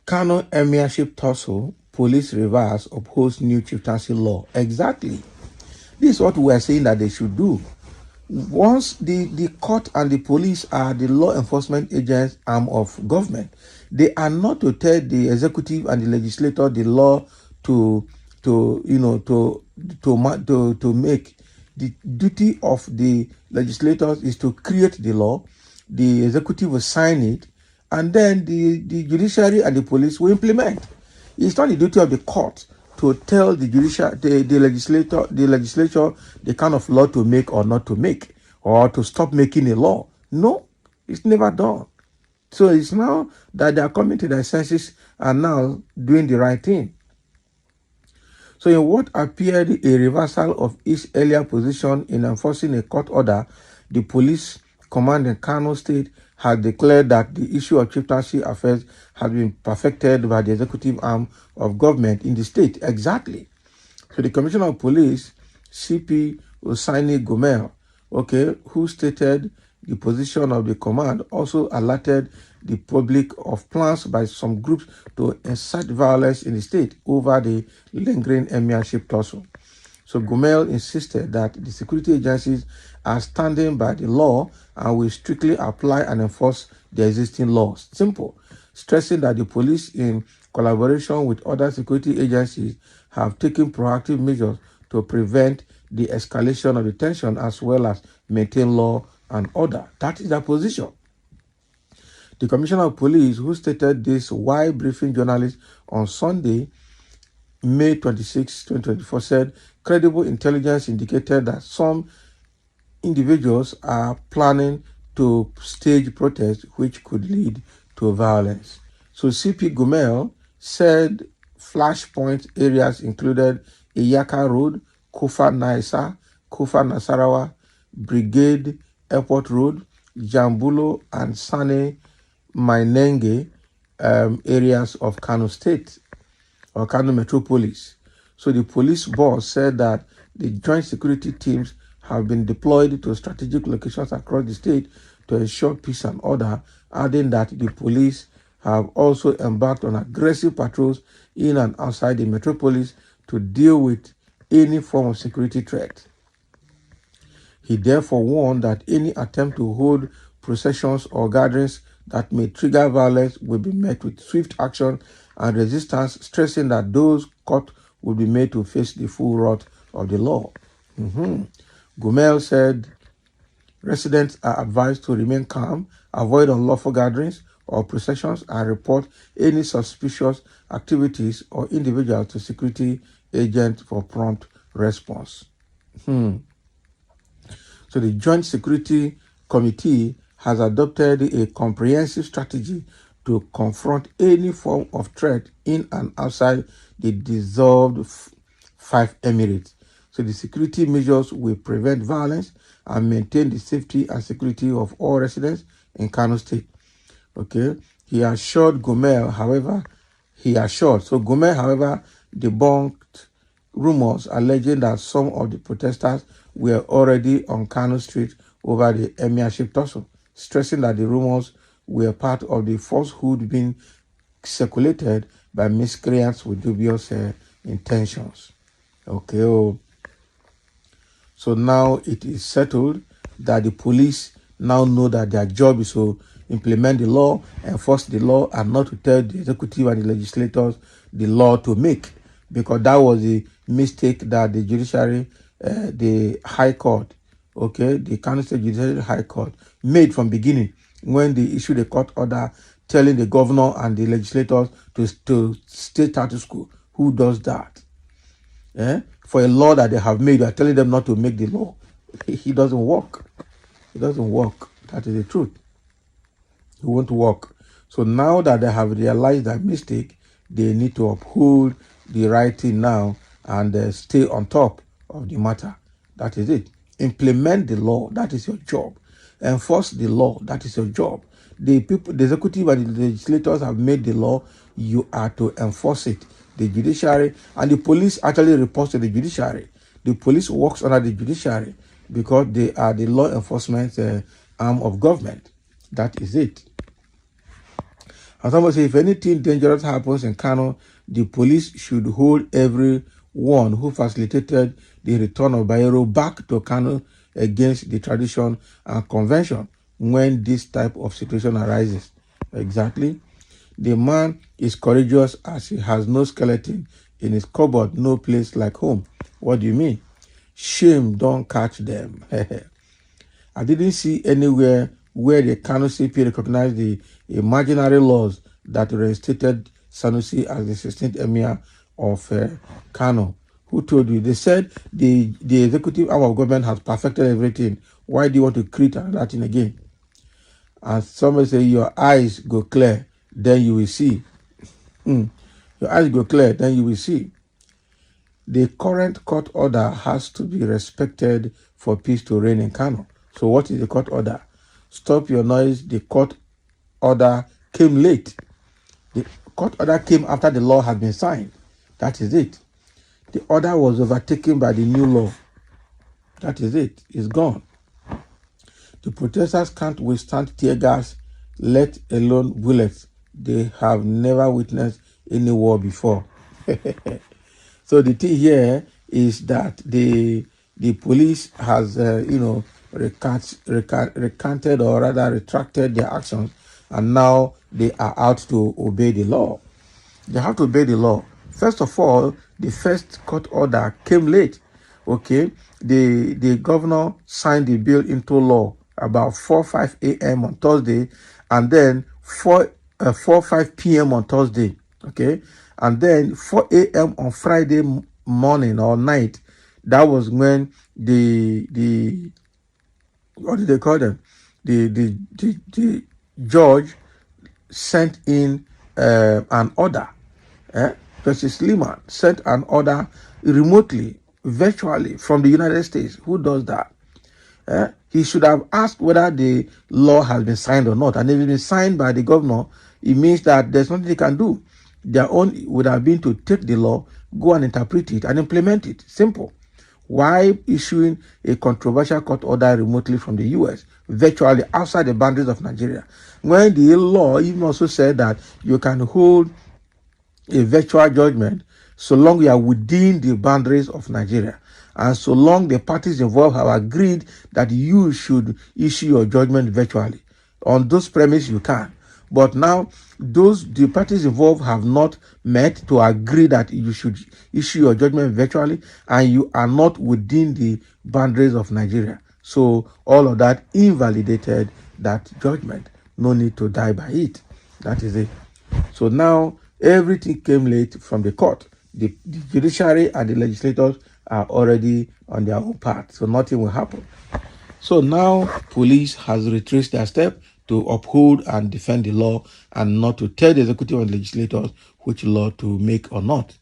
Kano Emirship tussle, police reverse, upholds new chieftaincy law. Exactly. This is what we are saying that they should do. Once the court and the police are the law enforcement agents arm of government, they are not to tell the executive and the legislator the law to make. The duty of the legislators is to create the law. The executive will sign it, and then the judiciary and the police will implement. It's not the duty of the court to tell the legislature the kind of law to make or not to make, or to stop making a law. No, it's never done. So it's now that they are coming to their senses and now doing the right thing. So in what appeared a reversal of its earlier position in enforcing a court order, the police command in Kano State had declared that the issue of chieftaincy affairs had been perfected by the executive arm of government in the state. Exactly. So the Commissioner of Police, CP Usaini Gomel, who stated the position of the command, also alerted the public of plans by some groups to incite violence in the state over the lingering emirship tussle. So Gomel insisted that the security agencies are standing by the law and will strictly apply and enforce the existing laws. Simple. Stressing that the police, in collaboration with other security agencies, have taken proactive measures to prevent the escalation of the tension as well as maintain law and order. That is their position. The Commissioner of Police, who stated this while briefing journalists on Sunday, May 26, 2024, said credible intelligence indicated that some individuals are planning to stage protests which could lead to violence. So CP Gomel said flashpoint areas included Iyaka Road, Kofa Nasarawa, Brigade, Airport Road, Jambulo, and Sane Mainenge areas of Kano State or Kano Metropolis. So the police boss said that the joint security teams have been deployed to strategic locations across the state to ensure peace and order, adding that the police have also embarked on aggressive patrols in and outside the metropolis to deal with any form of security threat. He therefore warned that any attempt to hold processions or gatherings that may trigger violence will be met with swift action and resistance, stressing that those caught will be made to face the full wrath of the law. Gomel said residents are advised to remain calm, avoid unlawful gatherings or processions, and report any suspicious activities or individuals to security agents for prompt response. So the Joint Security Committee has adopted a comprehensive strategy to confront any form of threat in and outside the dissolved 5 emirates. So the security measures will prevent violence and maintain the safety and security of all residents in Kano State. He assured Gomel, however, debunked rumors alleging that some of the protesters were already on Kano Street over the emirship tussle, stressing that the rumors were part of the falsehood being circulated by miscreants with dubious intentions. So now it is settled that the police now know that their job is to implement the law, enforce the law, and not to tell the executive and the legislators the law to make, because that was the mistake that the judiciary, the High Court, the Kano State Judiciary High Court made from beginning when they issued a court order telling the governor and the legislators to stay status quo. Who does that? For a law that they have made, you are telling them not to make the law. It doesn't work. It doesn't work. That is the truth. It won't work. So now that they have realized that mistake, they need to uphold the right thing now and stay on top of the matter. That is it. Implement the law. That is your job. Enforce the law. That is your job. The people, the executive and the legislators have made the law. You are to enforce it. The judiciary and the police actually reports to the judiciary. The police works under the judiciary because they are the law enforcement arm of government. That is it. And somebody say, if anything dangerous happens in Kano, the police should hold everyone who facilitated the return of Bayero back to Kano against the tradition and convention when this type of situation arises. Exactly. The man is courageous as he has no skeleton in his cupboard, no place like home. What do you mean? Shame don't catch them. I didn't see anywhere where the Kano CP recognized the imaginary laws that reinstated Sanusi as the 16th emir of Kano. Who told you? They said the executive arm of government has perfected everything. Why do you want to create another thing again? And somebody say, your eyes go clear, then you will see. Your eyes go clear, then you will see. The current court order has to be respected for peace to reign in Kano. So what is the court order? Stop your noise. The court order came late. The court order came after the law had been signed. That is it. The order was overtaken by the new law. That is it. It's gone. The protesters can't withstand tear gas, let alone bullets. They have never witnessed any war before. So the thing here is that the police has recanted or rather retracted their actions, and now they are out to obey the law. They have to obey the law. First of all, the first court order came late. Okay, the governor signed the bill into law about 4:05 a.m. on Thursday, and then 4:05 p.m. on Thursday. Okay, and then 4 a.m. on Friday morning or night. That was when the what did they call them? The judge sent in an order. Justice Lehman sent an order remotely, virtually from the United States. Who does that? He should have asked whether the law has been signed or not. And if it's been signed by the governor, it means that there's nothing they can do. Their own would have been to take the law, go and interpret it, and implement it. Simple. Why issuing a controversial court order remotely from the US, virtually outside the boundaries of Nigeria, when the law even also said that you can hold a virtual judgment so long you are within the boundaries of Nigeria, and so long the parties involved have agreed that you should issue your judgment virtually. On those premises, you can. But now, the parties involved have not met to agree that you should issue your judgment virtually, and you are not within the boundaries of Nigeria. So all of that invalidated that judgment. No need to die by it. That is it. So now everything came late from the court. The judiciary and the legislators are already on their own path, so nothing will happen. So now police has retraced their step to uphold and defend the law and not to tell the executive and legislators which law to make or not.